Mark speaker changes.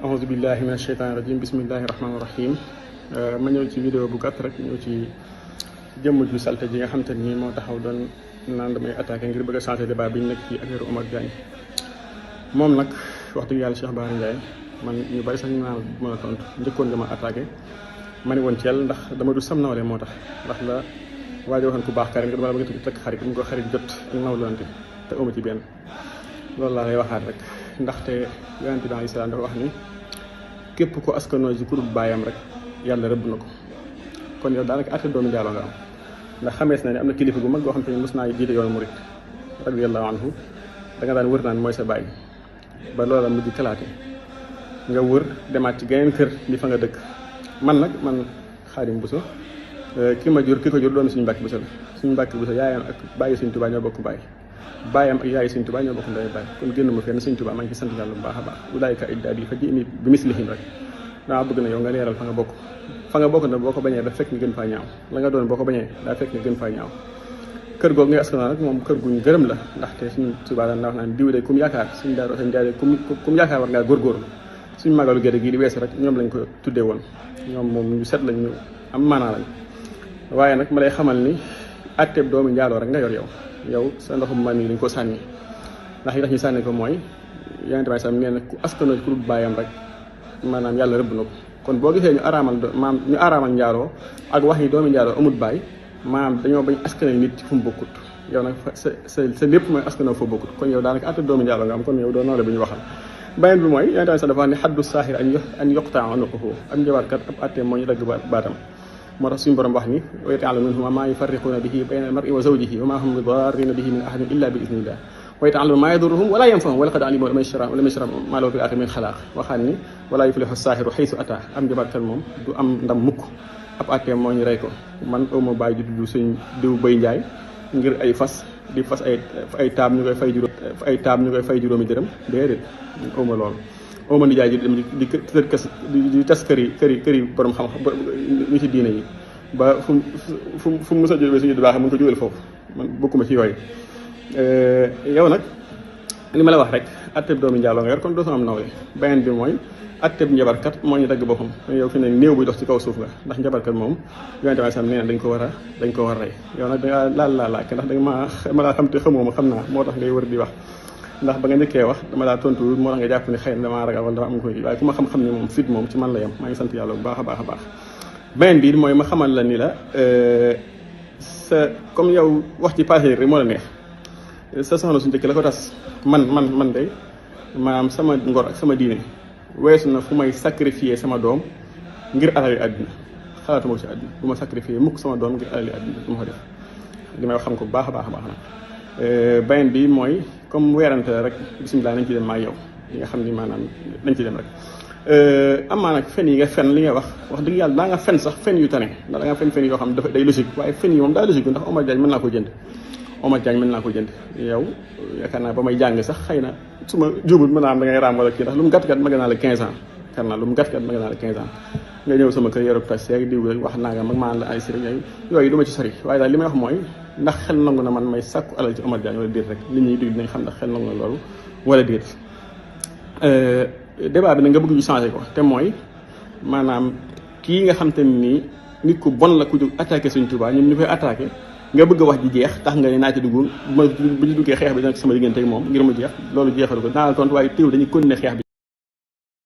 Speaker 1: ahousu billahi min asheytaani rajim bismillahi rahmaani rahim ma ñëw ci vidéo bu gàtt rek ñëw ci jëmm ju salte ji nga xam te ni moo taxaw doon naan damay attaqué ngir bëgg a changé débat bi ñu nekk ci affaire Omar Diagne. moom nag wax dëgg yàlla Cheikh Bara Ndiaye man ñu bari sax ñu naan mën a tontu njëkkoon nga ma attaqué ma ne woon Thiel ndax dama du sam nawle moo tax ndax la waajo waxoon ku baax karim nga dama la bëgg a tëkk xarit mu ko xarit jot ak nawlante te uma ci benn loolu laa lay waxaat rek ndaxte yonent bi alayhi salaam dafa wax ni képp ko askanoo ci kurub baayam rek yàlla rëbb na ko kon yow daanaka atte doomu njaaloo nga am ndax xamees na ne am na kilifa gu mag goo xam te ne mos naa jiite yoonu murit radiyallahu anhu da nga daan wër naan mooy sa baay ba loola mujj kalaate nga wër demaat ci geneen kër di fa nga dëkk man Xaadim Buso ki ma jur ki ko jur doomi suñu Mbàkke Buso la suñu Mbàkke Buso yaayam ak bàyyi Sëñ Tuubaa ñoo bokk baay baayam ak yaayi Sëñ Tuubaa ñoo bokk ndey baay kon génn ma fenn Sëñ Tuubaa maa ngi ci sant yàlla bu baax a baax ulaayika iddaadi fa ji'ni bi mislihim rek dama bëgg na yow nga leeral fa nga bokk na boo ko bañee daf fekk nga gën faa ñaaw la nga doon boo ko bañee daa fekk nga gën faa ñaaw kër googu ngay askanoo nag moom kër guñ gërëm la ndaxte Sëñ Tuubaa daan na wax naan diw de kum yaakaar suñu daaru sëñ daal kum yaakaar war ngaa góorgóorlu suñu magalu géde gii di weesu rek ñoom lañ ko tuddee woon ñoom moom ñu set lañ ñu am maanaa lañ waaye nag ma lay xamal ni atteeb doomu njaaloo rek nga yor yow sa ndoxum maam yi dañ ko sànni ndax yi tax ñu sànni ko mooy yonent bi sam nee na ku askanoo ku dul baayam rek maanaam yàlla rëbb na ko kon boo gisee ñu araamal njaaloo ak wax ni doomu njaaloo amul baay maanaam dañoo bañ askanal nit fu mu bokkut yow nag sa lépp mooy askanoo fa bokkut kon yow daanaka atteeb doomu njaaloo nga am kon yow doo nawle bi ñu waxal beneen bi mooy yonent bi sax dafa wax ne xaddu saaxir an yuqtaa unuquhu am njabarkat ab atteem moo ñu dagg baatam moo tax suñu borom wax ni wa yata'allamu minhum maa yufarriquuna bihi bayna al-mar'i wa zawjihi wa maa hum bidarriina bihi min ahadin illa bi idnillah wa yata'allamu maa yadurruhum wa laa yanfa'uhum wa laqad alimu liman yashtarahu maa lahu fil aaxirati min xalaaq waxaan ni walaa yuflihu saaxiru xaysu ataa am njabarkat moom du am ndam mukk ab atteem moo ñu rey ko man awma bàyyi ju tudd sëñ diw Bay Njaay ngir ay fas di fas ay taab ñu koy fay juróomi dërëm déedéet awma loolu awma nijaay ji dem di tas këri borom xam-xam ñu ci diine yi ba fu mu mos a jógee suñu du baax mun ko jógal foofu man bokkuma ci yooyu yow nag li ma la wax rek atteb doomu njaaloo nga yor kon doo am nawle beneen bi mooy atteb njabarkat moo ñu dagg boppam yow fi ne néew buy dox ci kaw suuf nga ndax njabarkat moom yonent bi sam nee na dañ ko war a rey yow nag danga laak ndax danga ma laa xam te xamoo ma xam naa moo tax ngay wër di wax ndax ba nga njëkkee wax dama laa tontu moo tax nga jàpp ni xëy na damaa ragal wala dafa am koy waaye ku ma xam-xam ni moom fit moom ci man la yem maa ngi sant yàlla bu baax a baax beneen bi mooy ma xamal la ni la sa comme yow wax ci passé rek moo la neex sa soxna su njëkk la ko tas man de maanaam sama ngor ak sama diine weesu na fu may sacrifier sama doom ngir alali àddina xalaatuma ko ci àddina bu ma sacrifier mukk sama doom ngir alali àddina du ma ko def li may wax xam ko bu baax a baax nag beneen bi mooy comme weerante la rek bisimilah nañ ci dem maa yow li nga xam ni maanaam nañ ci dem rek amaa nag fen yi nga fen li nga wax dëgg yàlla daa nga fen sax fen yu tane ndax da nga fen yoo xam dafa day logique waaye fen yi moom daa logique ndax Omar Diagne mën naa ko jënd yow yaakaar naa ba may jàng sax xëy na su ma jubul mën naa am da ngay raam wala kii ndax lu mu gàtt-gàtt ma gën naa la 15 ans yaakaar naa lu mu gàtt-gàtt ma gën naa la 15 ans nga ñëw sama kër yorub tas seeg diw wax naa nga mag maan la ay siri yooyu du ma ci sori waaye daal li may wax mooy ndax xel nangu na man may sàkku alal ci Omar Diagne wala déet rek nit ñi dégg dinañ xam ndax xel nangu na loolu wala déet débat bi nag nga bëgg ñu changé ko te mooy maanaam kii nga xam te nii nit ku bon la ku jóg attaqué Sëñ Tuubaa ñun ñu koy attaqué nga bëgg a wax ji jeex tax nga ne naa ci dugg bu ñu duggee xeex bi nag sama diggante ak moom ngir mu jeex loolu jeexalu ko naa la tontu waaye teew dañuy continuer xeex bi